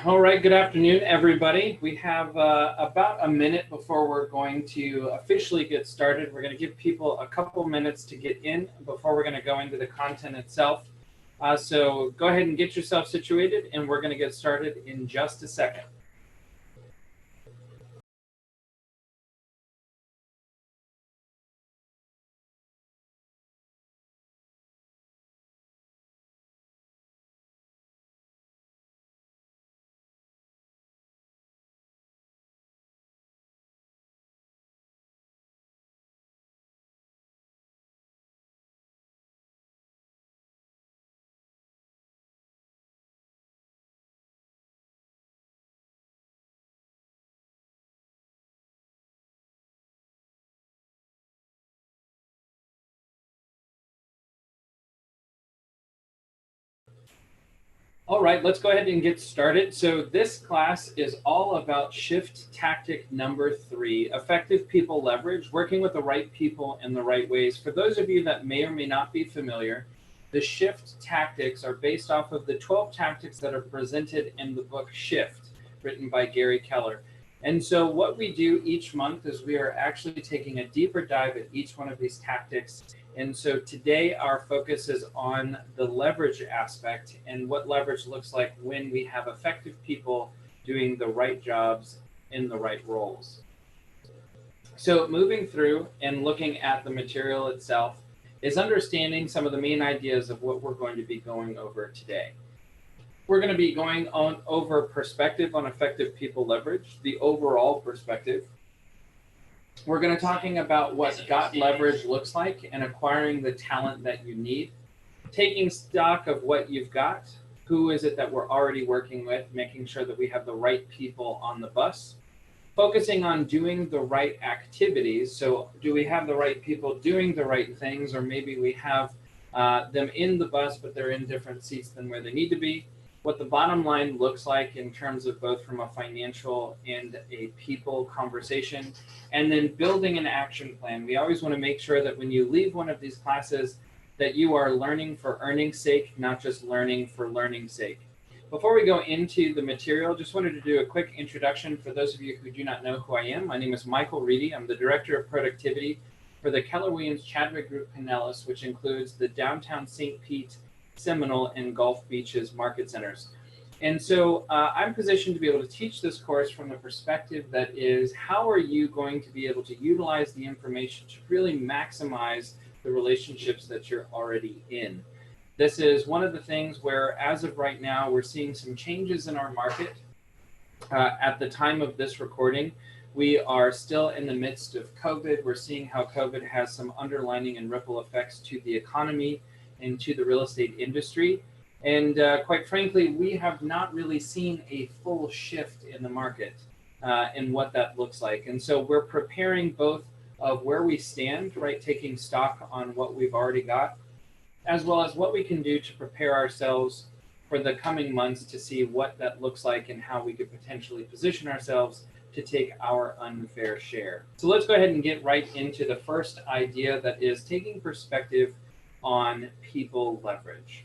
All right, good afternoon, everybody. We have about a minute before we're going to officially get started. We're going to give people a couple minutes to get in before we're going to go into the content itself. So go ahead and get yourself situated, and we're going to get started in just a second. All right, let's go ahead and get started. So this class is all about shift tactic number 3, effective people leverage, working with the right people in the right ways. For those of you that may or may not be familiar, the shift tactics are based off of the 12 tactics that are presented in the book Shift, written by Gary Keller. And so what we do each month is we are actually taking a deeper dive at each one of these tactics. And so today our focus is on the leverage aspect and what leverage looks like when we have effective people doing the right jobs in the right roles. So moving through and looking at the material itself is understanding some of the main ideas of what we're going to be going over today. We're going to be going on over perspective on effective people leverage, the overall perspective. We're going to be talking about what got leverage looks like and acquiring the talent that you need, taking stock of what you've got, who is it that we're already working with, making sure that we have the right people on the bus, focusing on doing the right activities. So do we have the right people doing the right things, or maybe we have them in the bus, but they're in different seats than where they need to be? What the bottom line looks like in terms of both from a financial and a people conversation, and then building an action plan. We always want to make sure that when you leave one of these classes that you are learning for earning's sake, not just learning for learning's sake. Before we go into the material, just wanted to do a quick introduction for those of you who do not know who I am. My name is Michael Reedy. I'm the Director of Productivity for the Keller Williams Chadwick Group Pinellas, which includes the downtown St. Pete, Seminole, and Gulf Beaches market centers. And so I'm positioned to be able to teach this course from the perspective that is, how are you going to be able to utilize the information to really maximize the relationships that you're already in? This is one of the things where, as of right now, we're seeing some changes in our market. At the time of this recording, we are still in the midst of COVID. We're seeing how COVID has some underlining and ripple effects to the economy and to the real estate industry. And quite frankly, we have not really seen a full shift in the market and what that looks like. And so we're preparing both of where we stand, right, taking stock on what we've already got, as well as what we can do to prepare ourselves for the coming months to see what that looks like and how we could potentially position ourselves to take our unfair share. So let's go ahead and get right into the first idea, that is taking perspective on people leverage.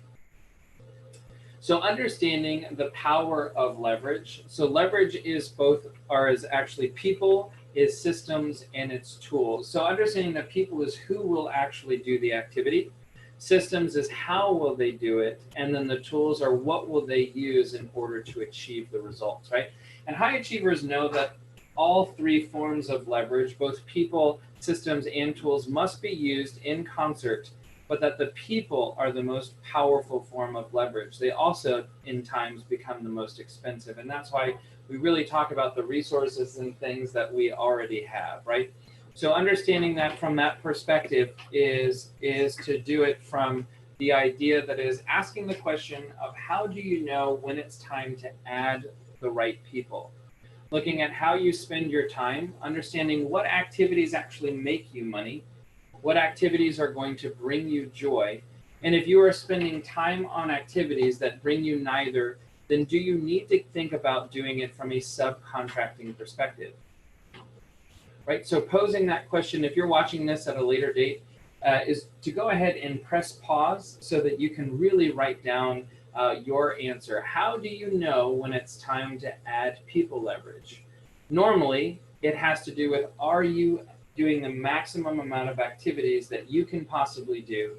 So understanding the power of leverage. So leverage is both, or is actually people, is systems, and it's tools. So understanding that people is who will actually do the activity. Systems is how will they do it, and then the tools are what will they use in order to achieve the results, right? And high achievers know that all three forms of leverage, both people, systems, and tools, must be used in concert, but that the people are the most powerful form of leverage. They also, in times, become the most expensive. And that's why we really talk about the resources and things that we already have, right? So understanding that from that perspective is to do it from the idea that is asking the question of, how do you know when it's time to add the right people? Looking at how you spend your time, understanding what activities actually make you money, what activities are going to bring you joy. And if you are spending time on activities that bring you neither, then do you need to think about doing it from a subcontracting perspective? Right? So posing that question, if you're watching this at a later date, is to go ahead and press pause so that you can really write down your answer. How do you know when it's time to add people leverage? Normally, it has to do with, are you doing the maximum amount of activities that you can possibly do?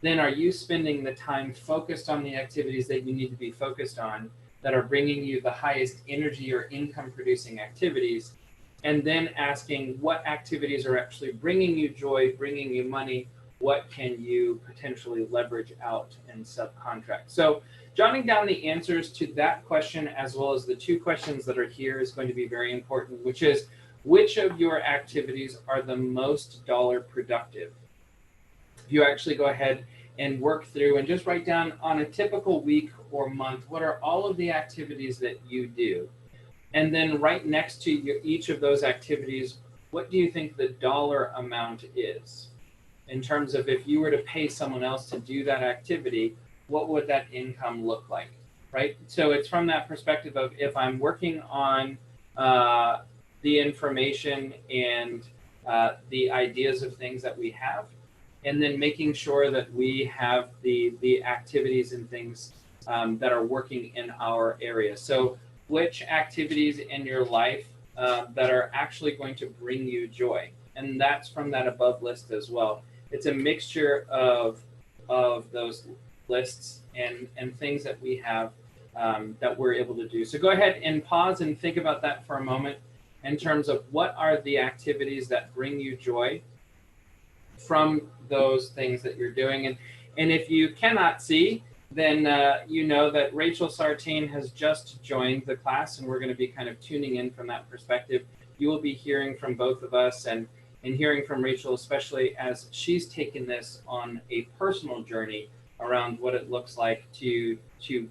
Then are you spending the time focused on the activities that you need to be focused on, that are bringing you the highest energy or income producing activities? And then asking, what activities are actually bringing you joy, bringing you money? What can you potentially leverage out and subcontract? So jotting down the answers to that question, as well as the two questions that are here, is going to be very important, which is, which of your activities are the most dollar productive? If you actually go ahead and work through and just write down on a typical week or month, what are all of the activities that you do? And then right next to each of those activities, what do you think the dollar amount is? In terms of, if you were to pay someone else to do that activity, what would that income look like, right? So it's from that perspective of, if I'm working on the information and the ideas of things that we have, and then making sure that we have the activities and things that are working in our area. So which activities in your life that are actually going to bring you joy? And that's from that above list as well. It's a mixture of those lists and things that we have that we're able to do. So go ahead and pause and think about that for a moment, in terms of, what are the activities that bring you joy from those things that you're doing. And if you cannot see, then you know that Rachel Sartain has just joined the class, and we're going to be kind of tuning in from that perspective. You will be hearing from both of us, and hearing from Rachel, especially as she's taken this on a personal journey around what it looks like to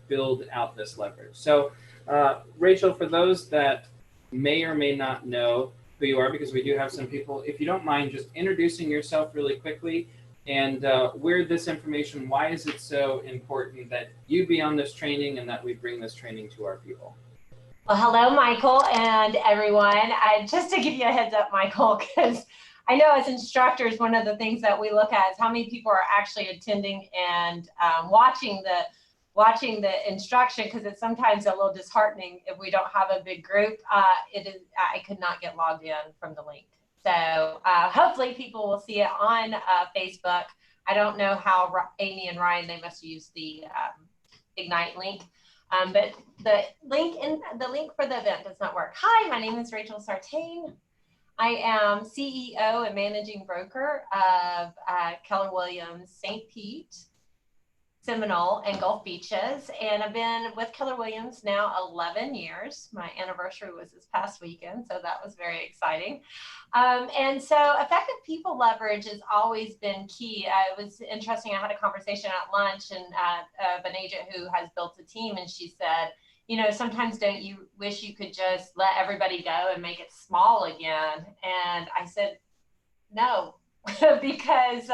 build out this leverage. So Rachel, for those that may or may not know who you are, because we do have some people, if you don't mind just introducing yourself really quickly, and where this information, why is it so important that you be on this training and that we bring this training to our people? Well, hello, Michael, and everyone. Just to give you a heads up, Michael, because I know as instructors, one of the things that we look at is how many people are actually attending and watching the instruction, because it's sometimes a little disheartening if we don't have a big group. I could not get logged in from the link. So hopefully people will see it on Facebook. I don't know how Amy and Ryan, they must use the Ignite link. But the link for the event does not work. Hi, my name is Rachel Sartain. I am CEO and managing broker of Keller Williams St. Pete, Seminole, and Gulf Beaches. And I've been with Keller Williams now 11 years. My anniversary was this past weekend, so that was very exciting. And so effective people leverage has always been key. It was interesting. I had a conversation at lunch and of an agent who has built a team, and she said, you know, sometimes don't you wish you could just let everybody go and make it small again? And I said, no, because,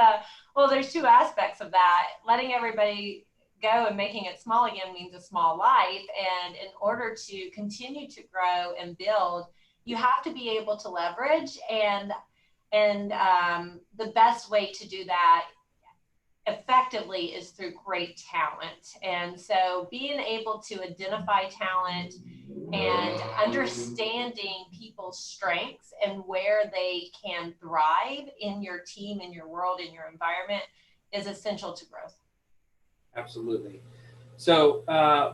well, there's two aspects of that. Letting everybody go and making it small again means a small life. And in order to continue to grow and build, you have to be able to leverage. And the best way to do that effectively is through great talent. And so being able to identify talent and understanding people's strengths and where they can thrive in your team, in your world, in your environment is essential to growth. Absolutely. So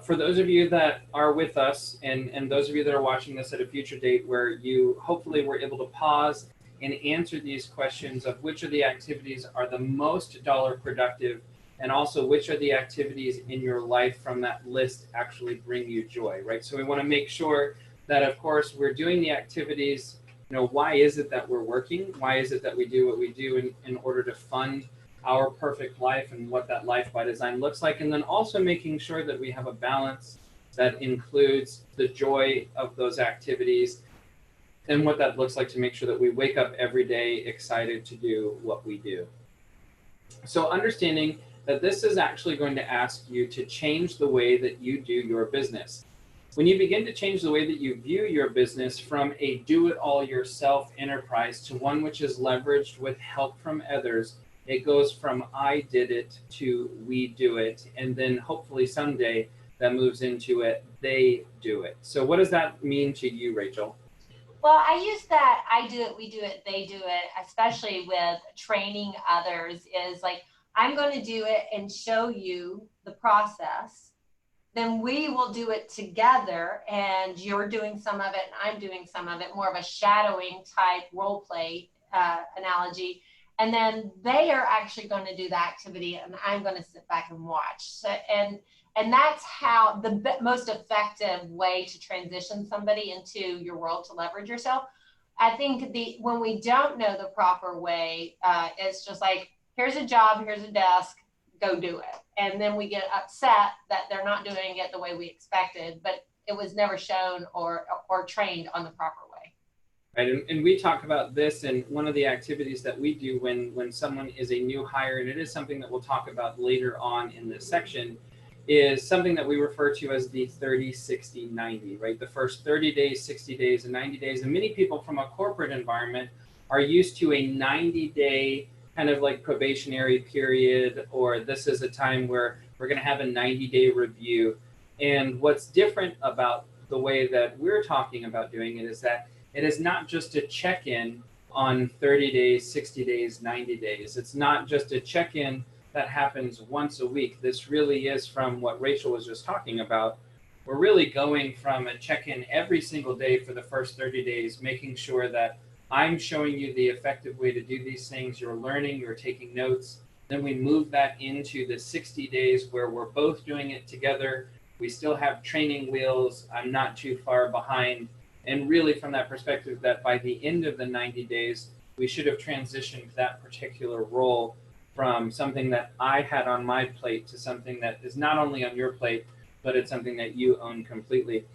for those of you that are with us, and those of you that are watching this at a future date, where you hopefully were able to pause and answer these questions of which of the activities are the most dollar productive, and also which of the activities in your life from that list actually bring you joy, right? So we want to make sure that, of course, we're doing the activities. You know, why is it that we're working? Why is it that we do what we do in order to fund our perfect life and what that life by design looks like? And then also making sure that we have a balance that includes the joy of those activities and what that looks like, to make sure that we wake up every day excited to do what we do. So understanding that this is actually going to ask you to change the way that you do your business. When you begin to change the way that you view your business from a do-it-all-yourself enterprise to one which is leveraged with help from others, It goes from I did it to we do it. And then hopefully someday that moves into it, they do it. So what does that mean to you, Rachel? Well, I use that I do it, we do it, they do it, especially with training others, is like, I'm going to do it and show you the process. Then we will do it together, and you're doing some of it and I'm doing some of it, more of a shadowing type role play analogy. And then they are actually going to do the activity and I'm going to sit back and watch. So, and that's how the most effective way to transition somebody into your world to leverage yourself. I think when we don't know the proper way, it's just like, here's a job, here's a desk, go do it. And then we get upset that they're not doing it the way we expected, but it was never shown or trained on the proper way. Right, and we talk about this in one of the activities that we do when someone is a new hire, and it is something that we'll talk about later on in this section, is something that we refer to as the 30, 60, 90, right? The first 30 days, 60 days, and 90 days. And many people from a corporate environment are used to a 90-day kind of like probationary period, or this is a time where we're going to have a 90-day review. And what's different about the way that we're talking about doing it is that it is not just a check-in on 30 days, 60 days, 90 days. It's not just a check-in that happens once a week. This really is, from what Rachel was just talking about, we're really going from a check-in every single day for the first 30 days, making sure that I'm showing you the effective way to do these things. You're learning, you're taking notes. Then we move that into the 60 days where we're both doing it together. We still have training wheels. I'm not too far behind. And really from that perspective, that by the end of the 90 days, we should have transitioned that particular role from something that I had on my plate to something that is not only on your plate, but it's something that you own completely.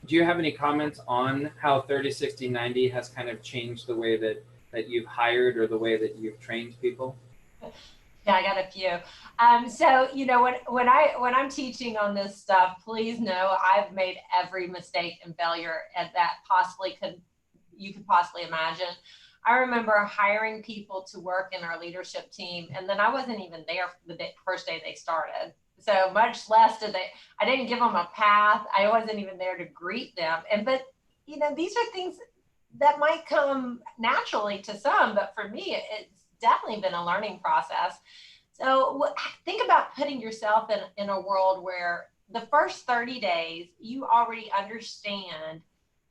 Do you have any comments on how 30, 60, 90 has kind of changed the way that you've hired or the way that you've trained people? Yeah, I got a few. So, you know, when I'm teaching on this stuff, please know I've made every mistake and failure that you could possibly imagine. I remember hiring people to work in our leadership team, and then I wasn't even there the first day they started. So much less I didn't give them a path. I wasn't even there to greet them. But, you know, these are things that might come naturally to some, but for me, it's definitely been a learning process. So think about putting yourself in a world where the first 30 days, you already understand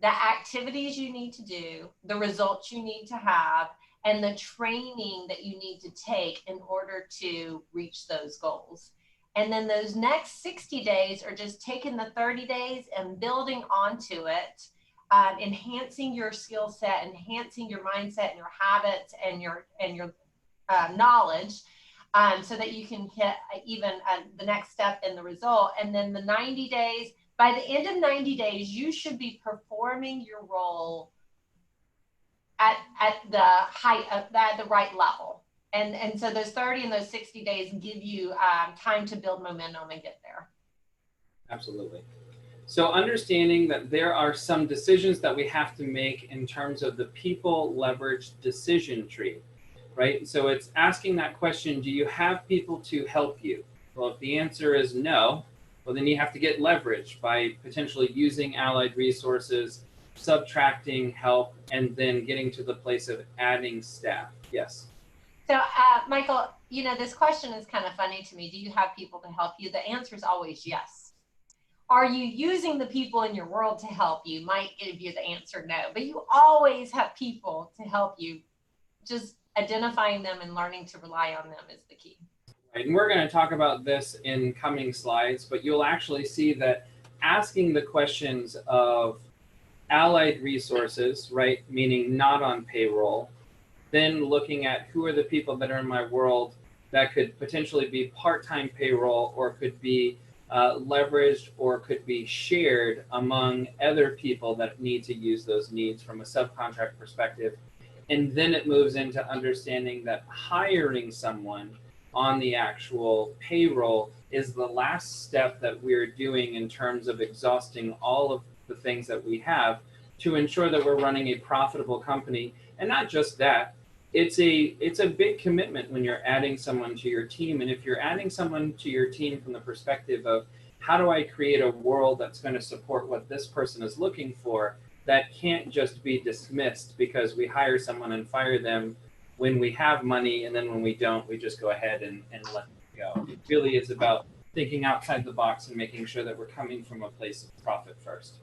the activities you need to do, the results you need to have, and the training that you need to take in order to reach those goals. And then those next 60 days are just taking the 30 days and building onto it, enhancing your skill set, enhancing your mindset and your habits and your knowledge, so that you can hit even the next step in the result. And then the 90 days, by the end of 90 days, you should be performing your role at the height of the right level. And so those 30 and those 60 days give you time to build momentum and get there. Absolutely. So understanding that there are some decisions that we have to make in terms of the people leverage decision tree, right? So it's asking that question, do you have people to help you? Well, if the answer is no, well, then you have to get leverage by potentially using allied resources, subtracting help, and then getting to the place of adding staff. Yes. So, Michael, you know, this question is kind of funny to me. Do you have people to help you? The answer is always yes. Are you using the people in your world to help you? Might give you the answer no, but you always have people to help you. Just identifying them and learning to rely on them is the key. Right, and we're going to talk about this in coming slides, but you'll actually see that asking the questions of allied resources, right, meaning not on payroll, then looking at who are the people that are in my world that could potentially be part-time payroll or could be leveraged or could be shared among other people that need to use those needs from a subcontract perspective. And then it moves into understanding that hiring someone on the actual payroll is the last step that we're doing in terms of exhausting all of the things that we have to ensure that we're running a profitable company. And not just that, it's a big commitment when you're adding someone to your team. And if you're adding someone to your team from the perspective of how do I create a world that's going to support what this person is looking for, that can't just be dismissed because we hire someone and fire them when we have money, and then when we don't, we just go ahead and let them go. It really is about thinking outside the box and making sure that we're coming from a place of profit first.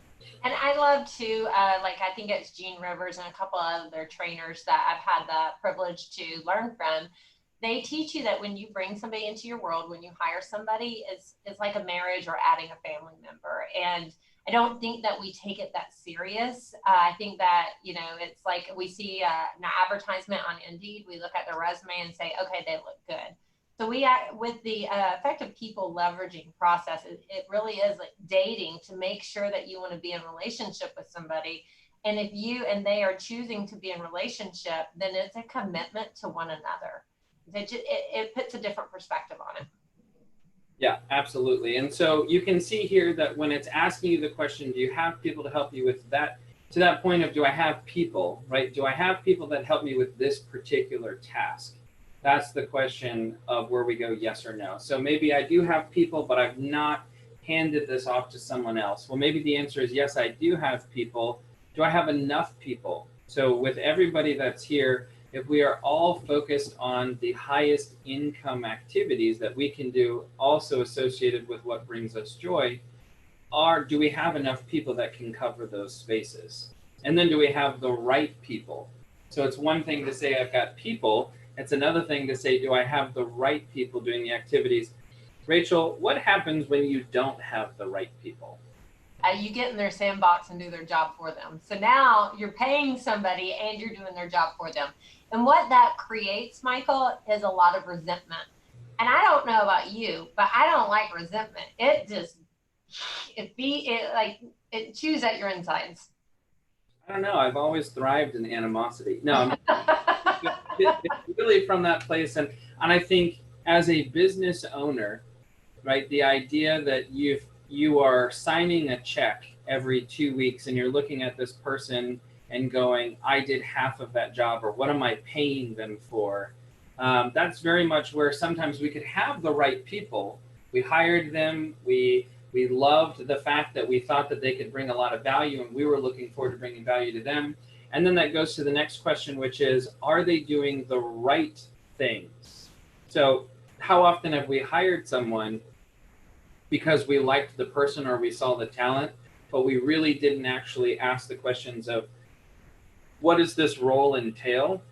And I love to, like, I think it's Gene Rivers and a couple of other trainers that I've had the privilege to learn from. They teach you that when you bring somebody into your world, when you hire somebody, it's like a marriage or adding a family member. And I don't think that we take it that serious. I think that, you know, it's like we see an advertisement on Indeed, we look at their resume and say, okay, they look good. So we, with the effective people leveraging process, it really is like dating to make sure that you want to be in relationship with somebody. And if you and they are choosing to be in relationship, then it's a commitment to one another. It puts a different perspective on it. Yeah, absolutely. And so you can see here that when it's asking you the question, do you have people to help you with that, to that point of, do I have people, right? Do I have people that help me with this particular task? That's the question of where we go yes or no. So maybe I do have people, but I've not handed this off to someone else. Well, maybe the answer is yes, I do have people. Do I have enough people? So with everybody that's here, if we are all focused on the highest income activities that we can do, also associated with what brings us joy, do we have enough people that can cover those spaces? And then do we have the right people? So it's one thing to say I've got people. It's another thing to say, do I have the right people doing the activities? Rachel, what happens when you don't have the right people? You get in their sandbox and do their job for them. So now you're paying somebody and you're doing their job for them. And what that creates, Michael, is a lot of resentment. And I don't know about you, but I don't like resentment. It just, it chews at your insides. I don't know. I've always thrived in animosity. No, it's really from that place. And I think as a business owner, right, the idea that you are signing a check every 2 weeks and you're looking at this person and going, I did half of that job, or what am I paying them for? That's very much where sometimes we could have the right people. We hired them. We loved the fact that we thought that they could bring a lot of value, and we were looking forward to bringing value to them. And then that goes to the next question, which is, are they doing the right things? So how often have we hired someone because we liked the person or we saw the talent, but we really didn't actually ask the questions of, what does this role entail?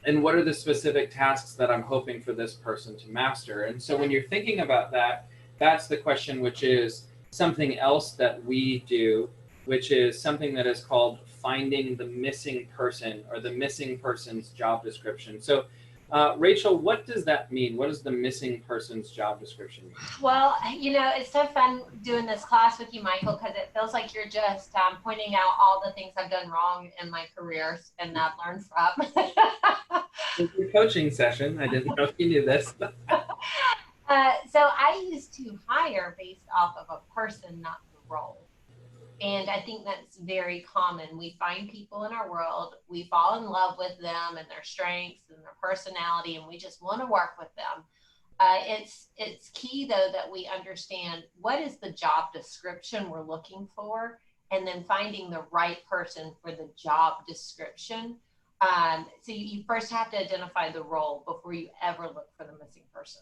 And what are the specific tasks that I'm hoping for this person to master? And so when you're thinking about that, that's the question, which is something else that we do, which is something that is called finding the missing person, or the missing person's job description. So Rachel, what does that mean? What does the missing person's job description mean? Well, you know, it's so fun doing this class with you, Michael, because it feels like you're just pointing out all the things I've done wrong in my career and I've learned from. It's a coaching session. I didn't know if you knew this. So I used to hire based off of a person, not the role. And I think that's very common. We find people in our world, we fall in love with them and their strengths and their personality, and we just want to work with them. It's key, though, that we understand what is the job description we're looking for, and then finding the right person for the job description. So you first have to identify the role before you ever look for the missing person.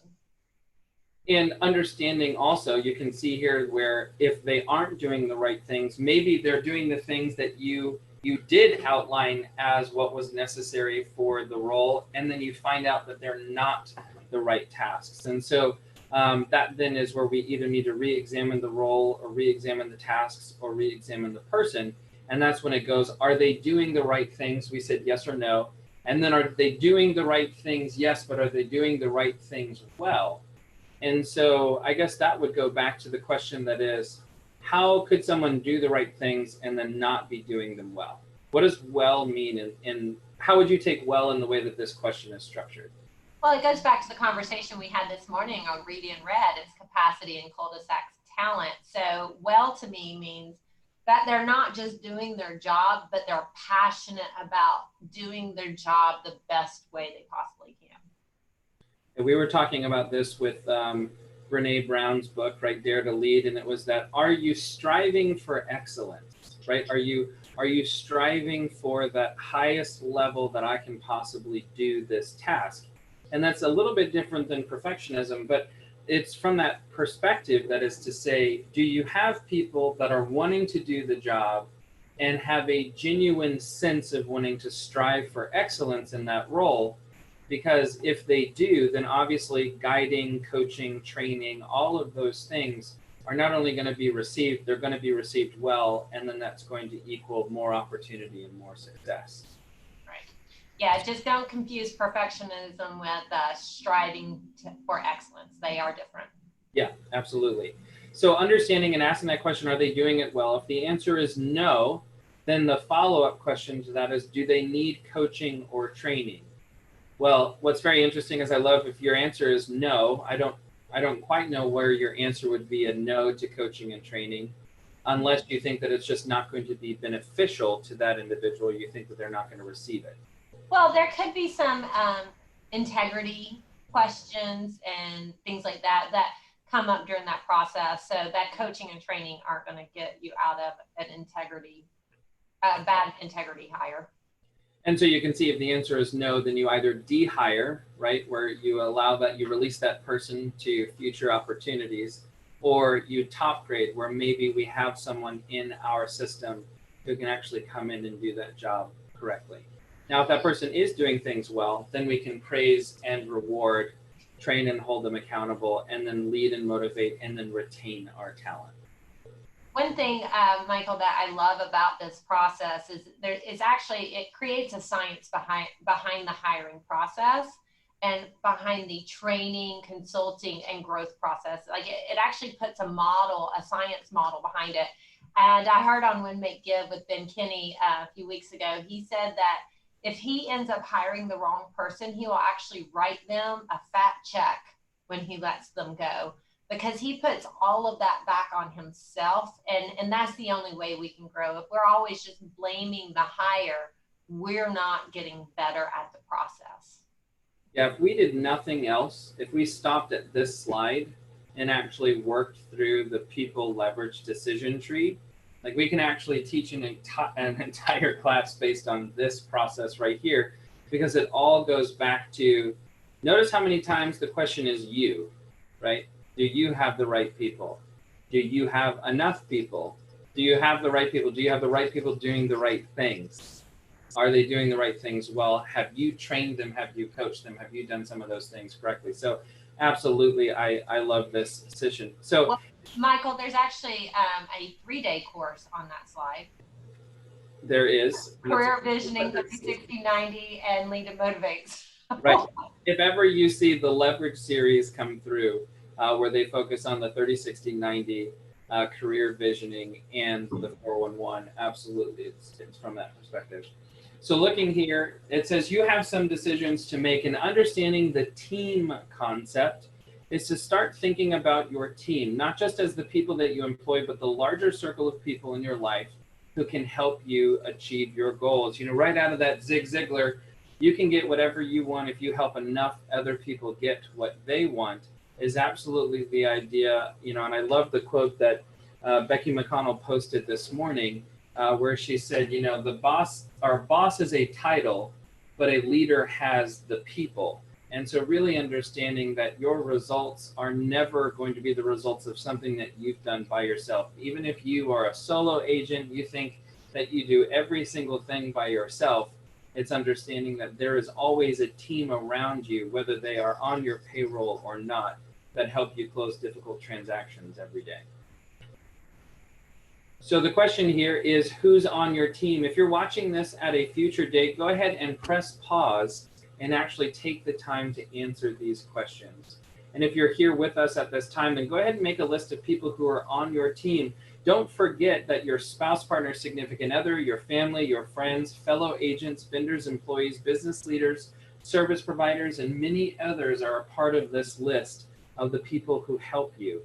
And understanding also, you can see here where if they aren't doing the right things, maybe they're doing the things that you did outline as what was necessary for the role, and then you find out that they're not the right tasks. And so that then is where we either need to re-examine the role, or re-examine the tasks, or re-examine the person. And that's when it goes, are they doing the right things? We said yes or no. And then are they doing the right things? Yes, but are they doing the right things well? And so I guess that would go back to the question that is, how could someone do the right things and then not be doing them well? What does well mean? And how would you take well in the way that this question is structured? Well, it goes back to the conversation we had this morning on Reedy and Red. It's capacity and cul-de-sac talent. So well to me means that they're not just doing their job, but they're passionate about doing their job the best way they possibly can. And we were talking about this with Brene Brown's book, right, Dare to Lead, and it was that, are you striving for excellence, right? Are you striving for that highest level that I can possibly do this task? And that's a little bit different than perfectionism, but it's from that perspective, that is to say, do you have people that are wanting to do the job and have a genuine sense of wanting to strive for excellence in that role? Because if they do, then obviously guiding, coaching, training, all of those things are not only going to be received, they're going to be received well, and then that's going to equal more opportunity and more success. Right. Yeah, just don't confuse perfectionism with striving for excellence. They are different. Yeah, absolutely. So understanding and asking that question, are they doing it well? If the answer is no, then the follow-up question to that is, do they need coaching or training? Well, what's very interesting is, I love if your answer is no. I don't quite know where your answer would be a no to coaching and training, unless you think that it's just not going to be beneficial to that individual. You think that they're not going to receive it. Well, there could be some integrity questions and things like that that come up during that process. So that coaching and training aren't going to get you out of an bad integrity hire. And so you can see, if the answer is no, then you either de-hire, right, where you allow that, you release that person to future opportunities, or you top grade, where maybe we have someone in our system who can actually come in and do that job correctly. Now, if that person is doing things well, then we can praise and reward, train and hold them accountable, and then lead and motivate, and then retain our talent. One thing, Michael, that I love about this process is it creates a science behind the hiring process and behind the training, consulting, and growth process. Like it actually puts a science model behind it. And I heard on Win Make Give with Ben Kinney a few weeks ago, he said that if he ends up hiring the wrong person, he will actually write them a fat check when he lets them go, because he puts all of that back on himself. And that's the only way we can grow. If we're always just blaming the hire, we're not getting better at the process. Yeah, if we did nothing else, if we stopped at this slide and actually worked through the people leverage decision tree, like we can actually teach an entire class based on this process right here, because it all goes back to, notice how many times the question is you, right? Do you have the right people? Do you have enough people? Do you have the right people? Do you have the right people doing the right things? Are they doing the right things well? Have you trained them? Have you coached them? Have you done some of those things correctly? So absolutely, I love this session. So, well, Michael, there's actually a 3-day course on that slide. There is. Career Visioning, 30, 60, 90, and Lead and Motivates. Right. If ever you see the Leverage series come through, where they focus on the 30, 60, 90 career visioning and the 411, absolutely, it's from that perspective. So looking here, it says you have some decisions to make, and understanding the team concept is to start thinking about your team, not just as the people that you employ, but the larger circle of people in your life who can help you achieve your goals. You know, right out of that Zig Ziglar, you can get whatever you want if you help enough other people get what they want, is absolutely the idea. You know, and I love the quote that Becky McConnell posted this morning, where she said, you know, our boss is a title, but a leader has the people. And so really understanding that your results are never going to be the results of something that you've done by yourself. Even if you are a solo agent, you think that you do every single thing by yourself, it's understanding that there is always a team around you, whether they are on your payroll or not, that help you close difficult transactions every day. So the question here is, who's on your team? If you're watching this at a future date, go ahead and press pause and actually take the time to answer these questions. And if you're here with us at this time, then go ahead and make a list of people who are on your team. Don't forget that your spouse, partner, significant other, your family, your friends, fellow agents, vendors, employees, business leaders, service providers, and many others are a part of this list of the people who help you.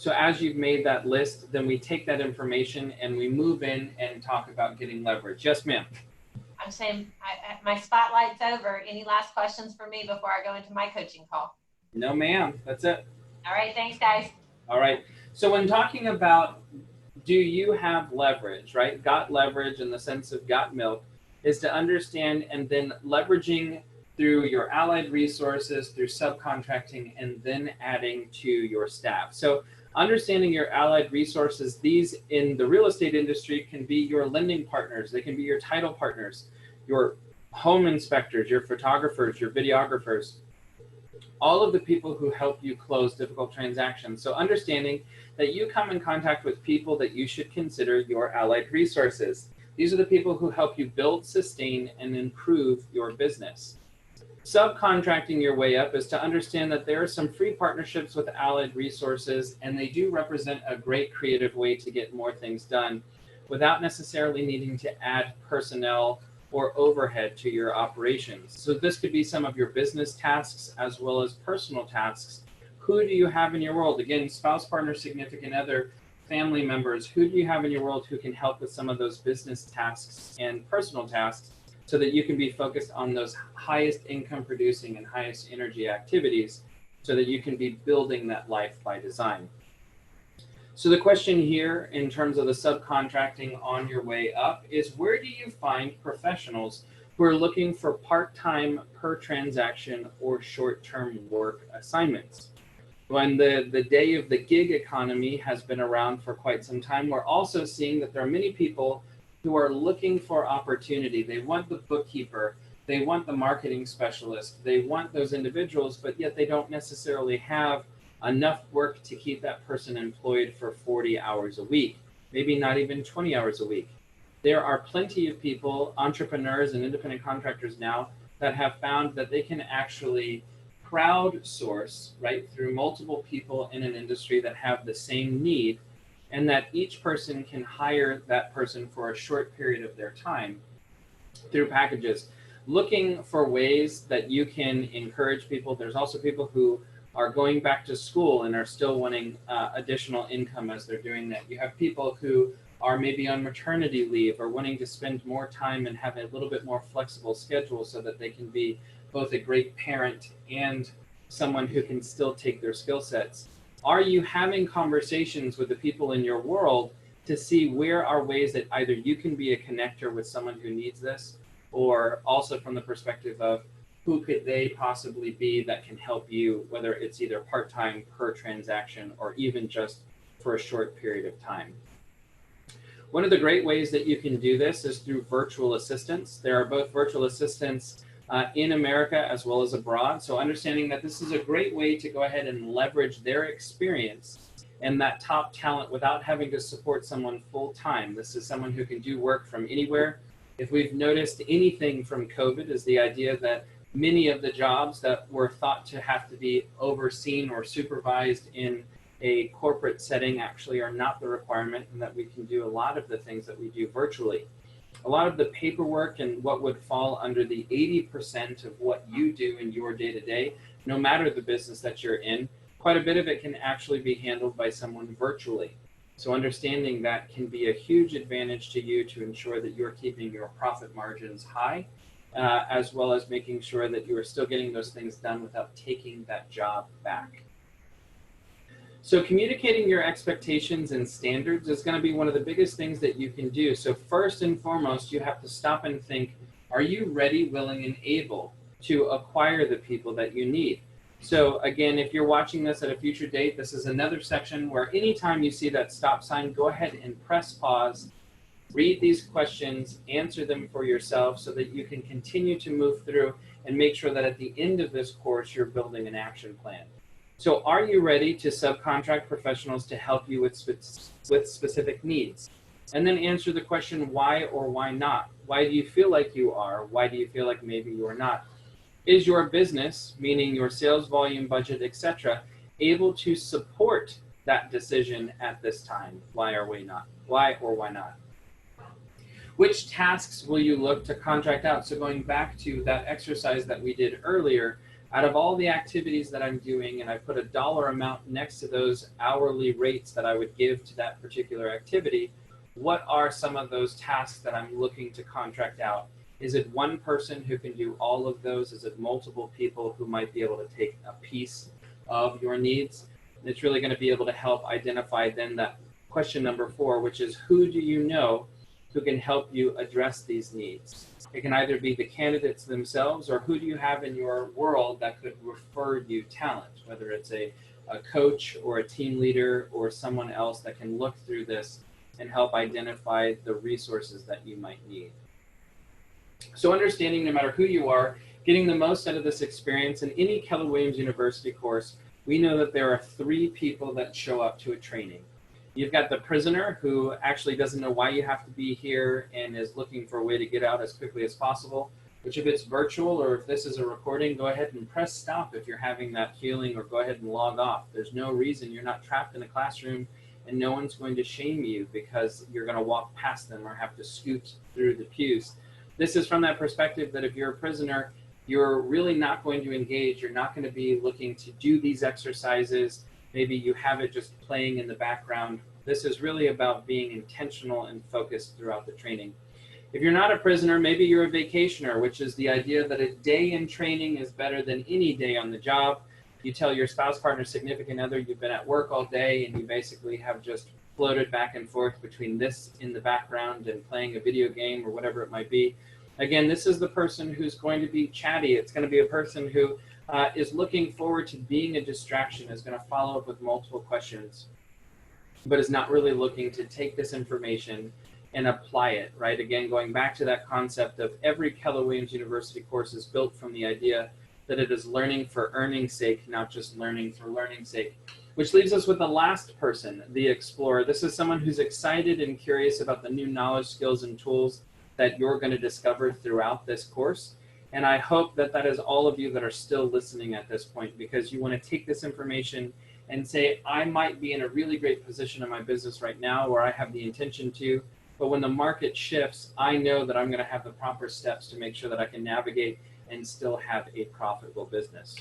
So as you've made that list, then we take that information and we move in and talk about getting leverage. Yes, ma'am. I'm saying my spotlight's over. Any last questions for me before I go into my coaching call? No, ma'am. That's it. All right. Thanks, guys. All right. So when talking about do you have leverage, right? Got leverage in the sense of got milk is to understand and then leveraging through your allied resources, through subcontracting, and then adding to your staff. So understanding your allied resources, these in the real estate industry can be your lending partners. They can be your title partners, your home inspectors, your photographers, your videographers, all of the people who help you close difficult transactions. So understanding that you come in contact with people that you should consider your allied resources. These are the people who help you build, sustain, and improve your business. Subcontracting your way up is to understand that there are some free partnerships with allied resources, and they do represent a great creative way to get more things done without necessarily needing to add personnel or overhead to your operations. So this could be some of your business tasks as well as personal tasks. Who do you have in your world? Again, spouse, partner, significant other, family members. Who do you have in your world who can help with some of those business tasks and personal tasks so that you can be focused on those highest income producing and highest energy activities so that you can be building that life by design. So the question here in terms of the subcontracting on your way up is, where do you find professionals who are looking for part-time per transaction or short-term work assignments? When the day of the gig economy has been around for quite some time, we're also seeing that there are many people who are looking for opportunity. They want the bookkeeper, they want the marketing specialist, they want those individuals, but yet they don't necessarily have enough work to keep that person employed for 40 hours a week, maybe not even 20 hours a week. There are plenty of people, entrepreneurs and independent contractors now, that have found that they can actually crowdsource, right, through multiple people in an industry that have the same need, and that each person can hire that person for a short period of their time through packages. Looking for ways that you can encourage people. There's also people who are going back to school and are still wanting additional income as they're doing that. You have people who are maybe on maternity leave or wanting to spend more time and have a little bit more flexible schedule so that they can be both a great parent and someone who can still take their skill sets. Are you having conversations with the people in your world to see where are ways that either you can be a connector with someone who needs this, or also from the perspective of who could they possibly be that can help you, whether it's either part-time per transaction or even just for a short period of time. One of the great ways that you can do this is through virtual assistants. There are both virtual assistants in America as well as abroad. So understanding that this is a great way to go ahead and leverage their experience and that top talent without having to support someone full time. This is someone who can do work from anywhere. If we've noticed anything from COVID is the idea that many of the jobs that were thought to have to be overseen or supervised in a corporate setting actually are not the requirement, and that we can do a lot of the things that we do virtually. A lot of the paperwork and what would fall under the 80% of what you do in your day-to-day, no matter the business that you're in, quite a bit of it can actually be handled by someone virtually. So understanding that can be a huge advantage to you to ensure that you're keeping your profit margins high, as well as making sure that you are still getting those things done without taking that job back. So communicating your expectations and standards is going to be one of the biggest things that you can do. So first and foremost, you have to stop and think, are you ready, willing, and able to acquire the people that you need? So again, if you're watching this at a future date, this is another section where anytime you see that stop sign, go ahead and press pause, read these questions, answer them for yourself so that you can continue to move through and make sure that at the end of this course, you're building an action plan. So are you ready to subcontract professionals to help you with specific needs? And then answer the question, why or why not? Why do you feel like you are? Why do you feel like maybe you are not? Is your business, meaning your sales volume, budget, etc., able to support that decision at this time? Why or why not? Why or why not? Which tasks will you look to contract out? So going back to that exercise that we did earlier, Out of all the activities that I'm doing, and I put a dollar amount next to those hourly rates that I would give to that particular activity, what are some of those tasks that I'm looking to contract out? Is it one person who can do all of those? Is it multiple people who might be able to take a piece of your needs? And it's really going to be able to help identify then that question number 4, which is, who do you know who can help you address these needs? It can either be the candidates themselves, or who do you have in your world that could refer you talent, whether it's a coach or a team leader or someone else that can look through this and help identify the resources that you might need. So understanding no matter who you are, getting the most out of this experience in any Keller Williams University course, we know that there are 3 people that show up to a training. You've got the prisoner who actually doesn't know why you have to be here and is looking for a way to get out as quickly as possible, which if it's virtual or if this is a recording, go ahead and press stop if you're having that feeling, or go ahead and log off. There's no reason. You're not trapped in a classroom, and no one's going to shame you because you're going to walk past them or have to scoot through the pews. This is from that perspective that if you're a prisoner, you're really not going to engage. You're not going to be looking to do these exercises. Maybe you have it just playing in the background. This is really about being intentional and focused throughout the training. If you're not a prisoner, maybe you're a vacationer, which is the idea that a day in training is better than any day on the job. You tell your spouse, partner, significant other, you've been at work all day and you basically have just floated back and forth between this in the background and playing a video game or whatever it might be. Again, this is the person who's going to be chatty. It's going to be a person who is looking forward to being a distraction, is going to follow up with multiple questions, but is not really looking to take this information and apply it, right? Again, going back to that concept of every Keller Williams University course is built from the idea that it is learning for earning's sake, not just learning for learning's sake. Which leaves us with the last person, the explorer. This is someone who's excited and curious about the new knowledge, skills, and tools that you're going to discover throughout this course. And I hope that that is all of you that are still listening at this point, because you want to take this information and say, I might be in a really great position in my business right now, or I have the intention to, but when the market shifts, I know that I'm going to have the proper steps to make sure that I can navigate and still have a profitable business.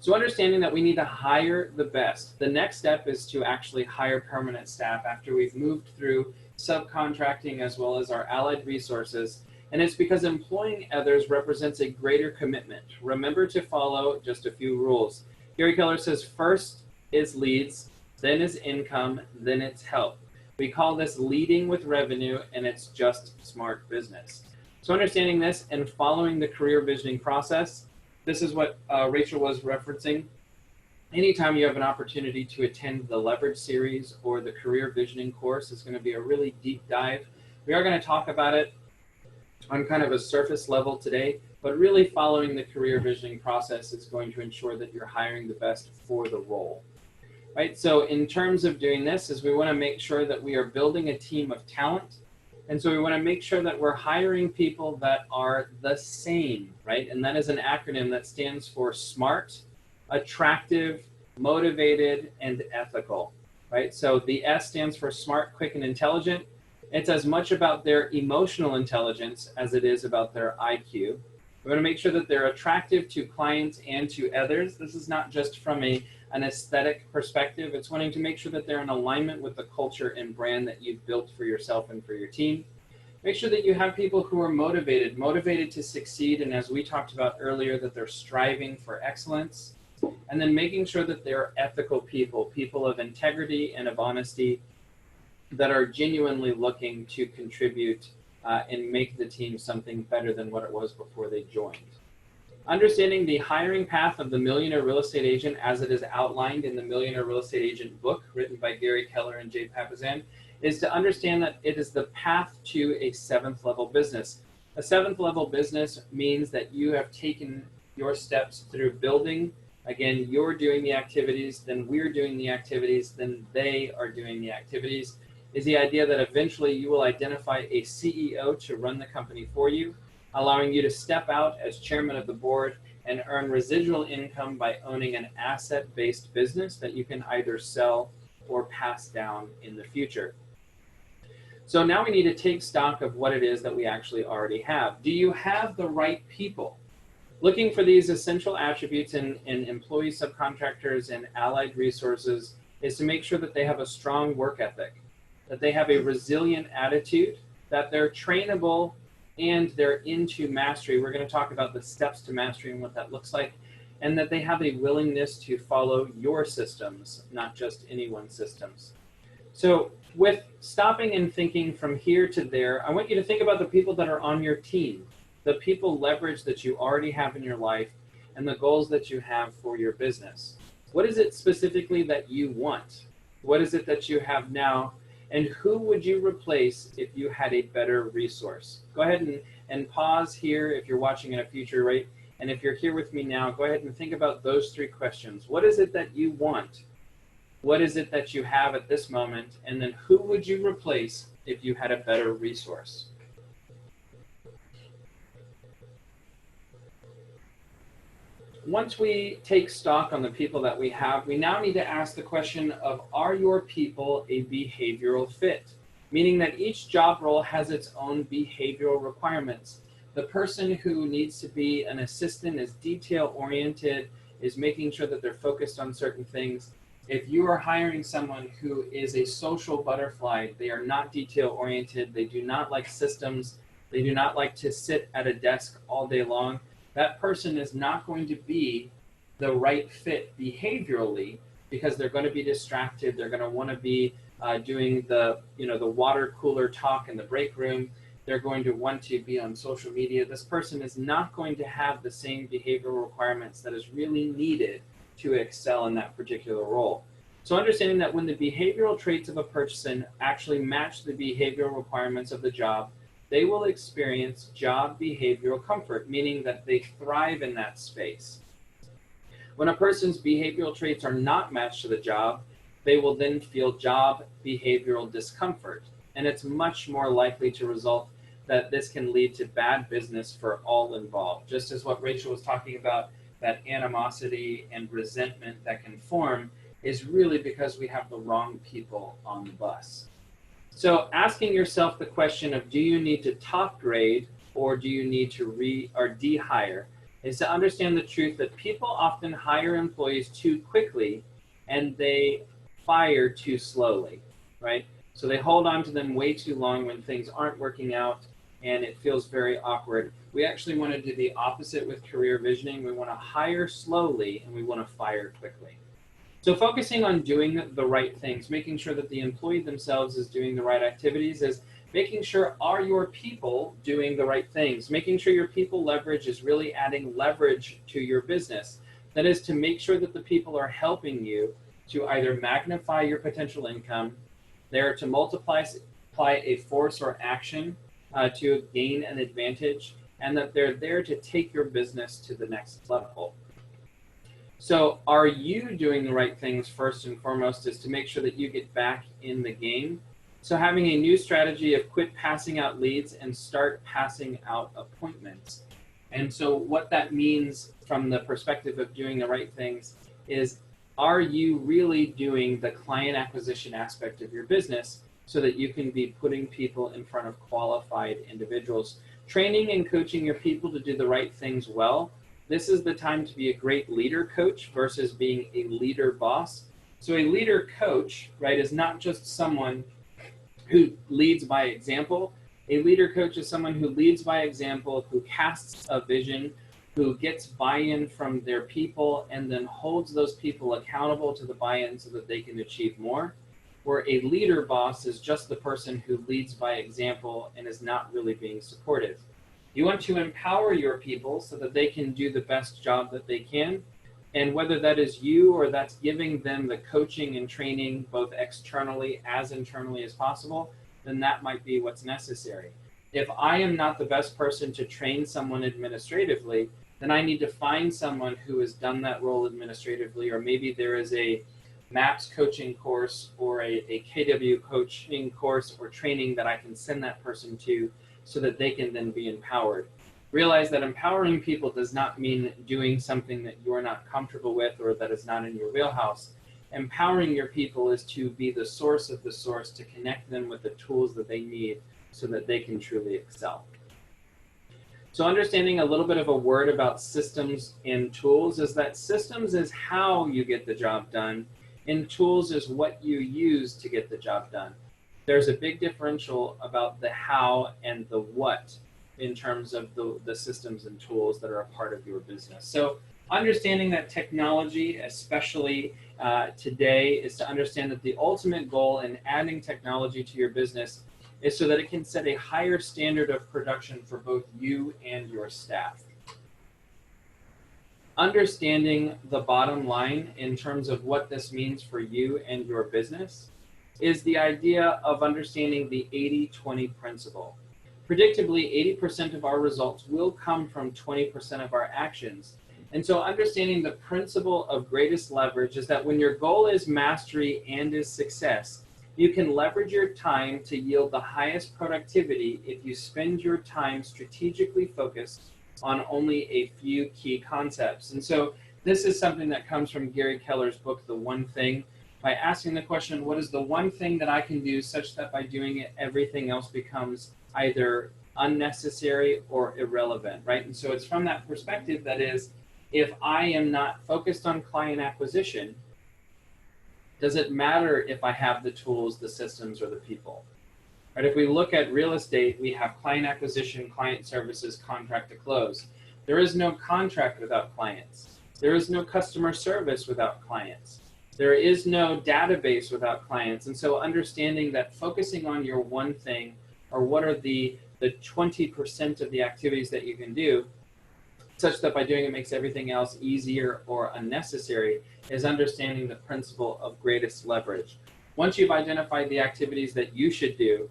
So understanding that we need to hire the best. The next step is to actually hire permanent staff after we've moved through subcontracting as well as our allied resources. And it's because employing others represents a greater commitment. Remember to follow just a few rules. Gary Keller says first is leads, then is income, then it's help. We call this leading with revenue, and it's just smart business. So understanding this and following the career visioning process, this is what Rachel was referencing. Anytime you have an opportunity to attend the Leverage series or the career visioning course, it's going to be a really deep dive. We are going to talk about it on kind of a surface level today, but really following the career visioning process is going to ensure that you're hiring the best for the role. Right? So in terms of doing this, is we want to make sure that we are building a team of talent. And so we want to make sure that we're hiring people that are the same, right? And that is an acronym that stands for SMART, attractive, motivated, and ethical, right? So the S stands for smart, quick, and intelligent. It's as much about their emotional intelligence as it is about their IQ. We want to make sure that they're attractive to clients and to others. This is not just from an aesthetic perspective. It's wanting to make sure that they're in alignment with the culture and brand that you've built for yourself and for your team. Make sure that you have people who are motivated to succeed, and as we talked about earlier, that they're striving for excellence. And then making sure that they're ethical people of integrity and of honesty, that are genuinely looking to contribute and make the team something better than what it was before they joined. Understanding the hiring path of the Millionaire Real Estate Agent as it is outlined in the Millionaire Real Estate Agent book written by Gary Keller and Jay Papasan is to understand that it is the path to a 7th level business. A 7th level business means that you have taken your steps through building. Again, you're doing the activities, then we're doing the activities, then they are doing the activities. Is the idea that eventually you will identify a CEO to run the company for you, allowing you to step out as chairman of the board and earn residual income by owning an asset-based business that you can either sell or pass down in the future. So now we need to take stock of what it is that we actually already have. Do you have the right people? Looking for these essential attributes in employees, subcontractors, and allied resources is to make sure that they have a strong work ethic, that they have a resilient attitude, that they're trainable, and they're into mastery. We're going to talk about the steps to mastery and what that looks like, and that they have a willingness to follow your systems, not just anyone's systems. So with stopping and thinking from here to there, I want you to think about the people that are on your team, the people leverage that you already have in your life, and the goals that you have for your business. What is it specifically that you want? What is it that you have now? And who would you replace if you had a better resource? Go ahead and pause here if you're watching in a future rate. And if you're here with me now, go ahead and think about those three questions. What is it that you want? What is it that you have at this moment? And then who would you replace if you had a better resource? Once we take stock on the people that we have, we now need to ask the question of, are your people a behavioral fit? Meaning that each job role has its own behavioral requirements. The person who needs to be an assistant is detail-oriented, is making sure that they're focused on certain things. If you are hiring someone who is a social butterfly, they are not detail-oriented, they do not like systems, they do not like to sit at a desk all day long, that person is not going to be the right fit behaviorally, because they're going to be distracted. They're going to want to be doing the water cooler talk in the break room. They're going to want to be on social media. This person is not going to have the same behavioral requirements that is really needed to excel in that particular role. So understanding that when the behavioral traits of a person actually match the behavioral requirements of the job, they will experience job behavioral comfort, meaning that they thrive in that space. When a person's behavioral traits are not matched to the job, they will then feel job behavioral discomfort. And it's much more likely to result that this can lead to bad business for all involved. Just as what Rachel was talking about, that animosity and resentment that can form is really because we have the wrong people on the bus. So asking yourself the question of, do you need to top grade or do you need to de-hire, is to understand the truth that people often hire employees too quickly and they fire too slowly, right? So they hold on to them way too long when things aren't working out and it feels very awkward. We actually want to do the opposite with career visioning. We want to hire slowly and we want to fire quickly. So focusing on doing the right things, making sure that the employee themselves is doing the right activities, is making sure, are your people doing the right things? Making sure your people leverage is really adding leverage to your business. That is to make sure that the people are helping you to either magnify your potential income, they're to multiply a force or action to gain an advantage, and that they're there to take your business to the next level. So are you doing the right things first and foremost, is to make sure that you get back in the game. So having a new strategy of quit passing out leads and start passing out appointments. And so what that means from the perspective of doing the right things is, are you really doing the client acquisition aspect of your business so that you can be putting people in front of qualified individuals? Training and coaching your people to do the right things well. This is the time to be a great leader coach versus being a leader boss. So a leader coach, right, is not just someone who leads by example. A leader coach is someone who leads by example, who casts a vision, who gets buy-in from their people and then holds those people accountable to the buy-in so that they can achieve more. Where a leader boss is just the person who leads by example and is not really being supportive. You want to empower your people so that they can do the best job that they can. And whether that is you or that's giving them the coaching and training both externally as internally as possible, then that might be what's necessary. If I am not the best person to train someone administratively, then I need to find someone who has done that role administratively, or maybe there is a MAPS coaching course or a KW coaching course or training that I can send that person to, so that they can then be empowered. Realize that empowering people does not mean doing something that you're not comfortable with or that is not in your wheelhouse. Empowering your people is to be the source of the source, to connect them with the tools that they need so that they can truly excel. So understanding a little bit of a word about systems and tools is that systems is how you get the job done, and tools is what you use to get the job done. There's a big differential about the how and the what in terms of the systems and tools that are a part of your business. So understanding that technology, especially today, is to understand that the ultimate goal in adding technology to your business is so that it can set a higher standard of production for both you and your staff. Understanding the bottom line in terms of what this means for you and your business is the idea of understanding the 80-20 principle. Predictably, 80% of our results will come from 20% of our actions. And so understanding the principle of greatest leverage is that when your goal is mastery and is success, you can leverage your time to yield the highest productivity if you spend your time strategically focused on only a few key concepts. And so this is something that comes from Gary Keller's book, The One Thing, by asking the question, what is the one thing that I can do such that by doing it, everything else becomes either unnecessary or irrelevant, right? And so it's from that perspective that is, if I am not focused on client acquisition, does it matter if I have the tools, the systems, or the people? Right? If we look at real estate, we have client acquisition, client services, contract to close. There is no contract without clients. There is no customer service without clients. There is no database without clients. And so understanding that focusing on your one thing, or what are the 20% of the activities that you can do, such that by doing it makes everything else easier or unnecessary, is understanding the principle of greatest leverage. Once you've identified the activities that you should do,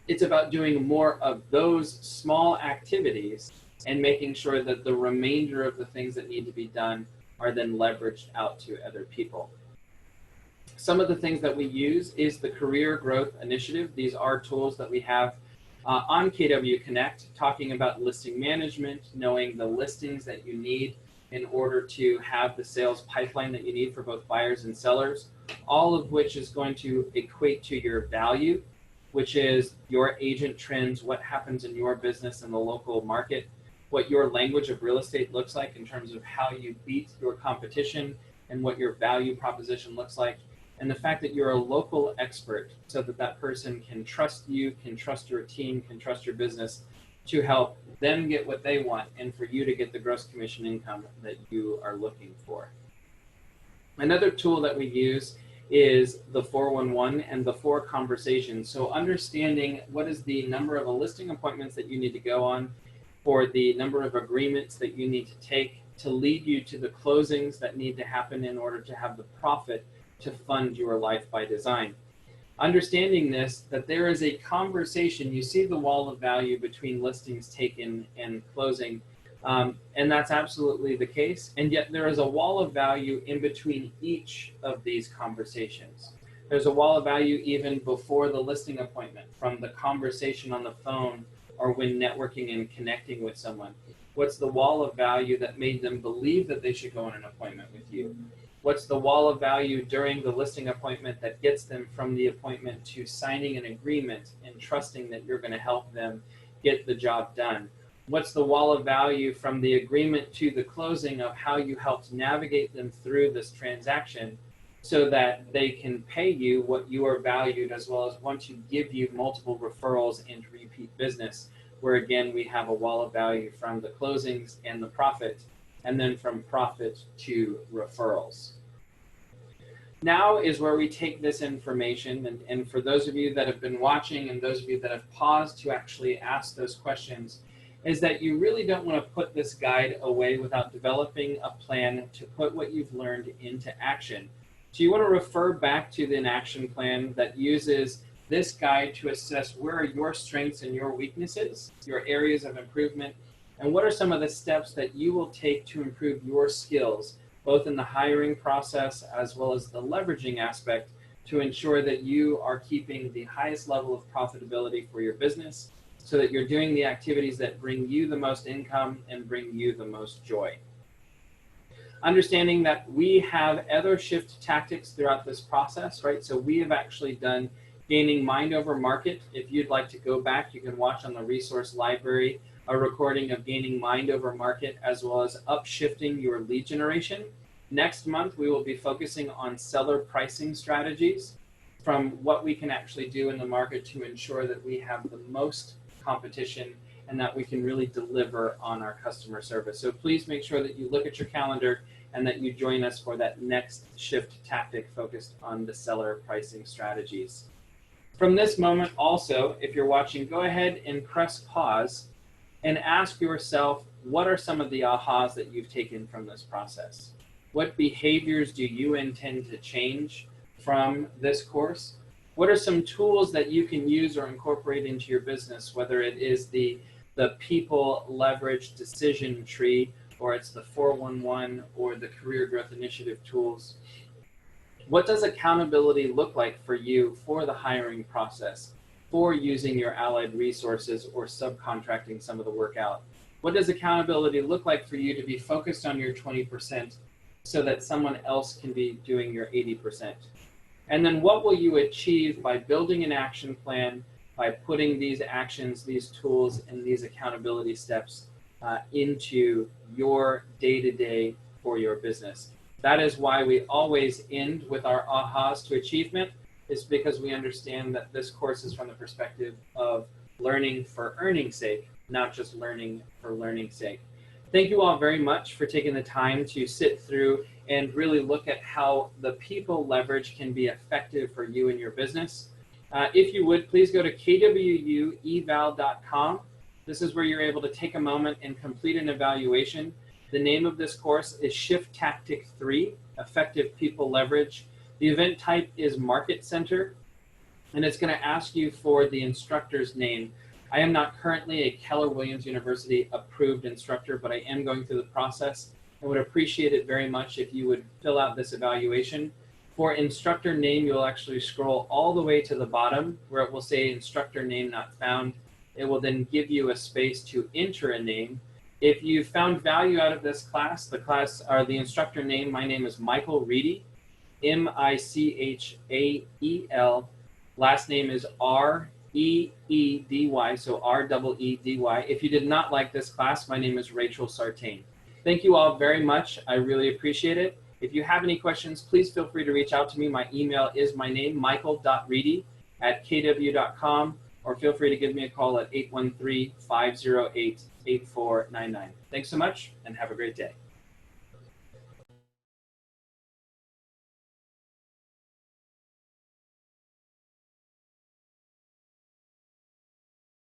it's about doing more of those small activities and making sure that the remainder of the things that need to be done are then leveraged out to other people. Some of the things that we use is the Career Growth Initiative. These are tools that we have on KW Connect, talking about listing management, knowing the listings that you need in order to have the sales pipeline that you need for both buyers and sellers, all of which is going to equate to your value, which is your agent trends, what happens in your business in the local market, what your language of real estate looks like in terms of how you beat your competition and what your value proposition looks like, and the fact that you're a local expert so that that person can trust you, can trust your team, can trust your business to help them get what they want and for you to get the gross commission income that you are looking for. Another tool that we use is the 411 and the 4 conversations. So understanding what is the number of listing appointments that you need to go on, for the number of agreements that you need to take to lead you to the closings that need to happen in order to have the profit to fund your life by design. Understanding this, that there is a conversation, you see the wall of value between listings taken and closing, and that's absolutely the case. And yet there is a wall of value in between each of these conversations. There's a wall of value even before the listing appointment, from the conversation on the phone or when networking and connecting with someone. What's the wall of value that made them believe that they should go on an appointment with you? What's the wall of value during the listing appointment that gets them from the appointment to signing an agreement and trusting that you're going to help them get the job done? What's the wall of value from the agreement to the closing of how you helped navigate them through this transaction so that they can pay you what you are valued, as well as want to give you multiple referrals and repeat business, where again we have a wall of value from the closings and the profit, and then from profit to referrals. Now is where we take this information, and for those of you that have been watching and those of you that have paused to actually ask those questions, is that you really don't want to put this guide away without developing a plan to put what you've learned into action. So you want to refer back to an action plan that uses this guide to assess where are your strengths and your weaknesses, your areas of improvement, and what are some of the steps that you will take to improve your skills, both in the hiring process as well as the leveraging aspect, to ensure that you are keeping the highest level of profitability for your business, so that you're doing the activities that bring you the most income and bring you the most joy. Understanding that we have other shift tactics throughout this process, right? So we have actually done gaining mind over market. If you'd like to go back, you can watch on the resource library a recording of gaining mind over market, as well as upshifting your lead generation. Next month, we will be focusing on seller pricing strategies, from what we can actually do in the market to ensure that we have the most competition and that we can really deliver on our customer service. So please make sure that you look at your calendar and that you join us for that next shift tactic focused on the seller pricing strategies. From this moment also, if you're watching, go ahead and press pause and ask yourself, what are some of the ahas that you've taken from this process? What behaviors do you intend to change from this course? What are some tools that you can use or incorporate into your business, whether it is the people leverage decision tree, or it's the 411 or the career growth initiative tools? What does accountability look like for you for the hiring process, for using your allied resources or subcontracting some of the work out? What does accountability look like for you to be focused on your 20% so that someone else can be doing your 80%? And then what will you achieve by building an action plan, by putting these actions, these tools, and these accountability steps into your day-to-day for your business? That is why we always end with our ahas to achievement, is because we understand that this course is from the perspective of learning for earning's sake, not just learning for learning's sake. Thank you all very much for taking the time to sit through and really look at how the people leverage can be effective for you and your business. If you would, please go to kwueval.com. This is where you're able to take a moment and complete an evaluation. The name of this course is Shift Tactic 3, Effective People Leverage. The event type is Market Center, and it's going to ask you for the instructor's name. I am not currently a Keller Williams University approved instructor, but I am going through the process. I would appreciate it very much if you would fill out this evaluation. For instructor name, you'll actually scroll all the way to the bottom where it will say instructor name not found. It will then give you a space to enter a name. If you found value out of this class, the instructor name, my name is Michael Reedy, M-I-C-H-A-E-L. Last name is R-E-E-D-Y, so R-E-E-D-Y. If you did not like this class, my name is Rachel Sartain. Thank you all very much. I really appreciate it. If you have any questions, please feel free to reach out to me. My email is my name, michael.reedy@kw.com, or feel free to give me a call at 813-508-8499. Thanks so much and have a great day.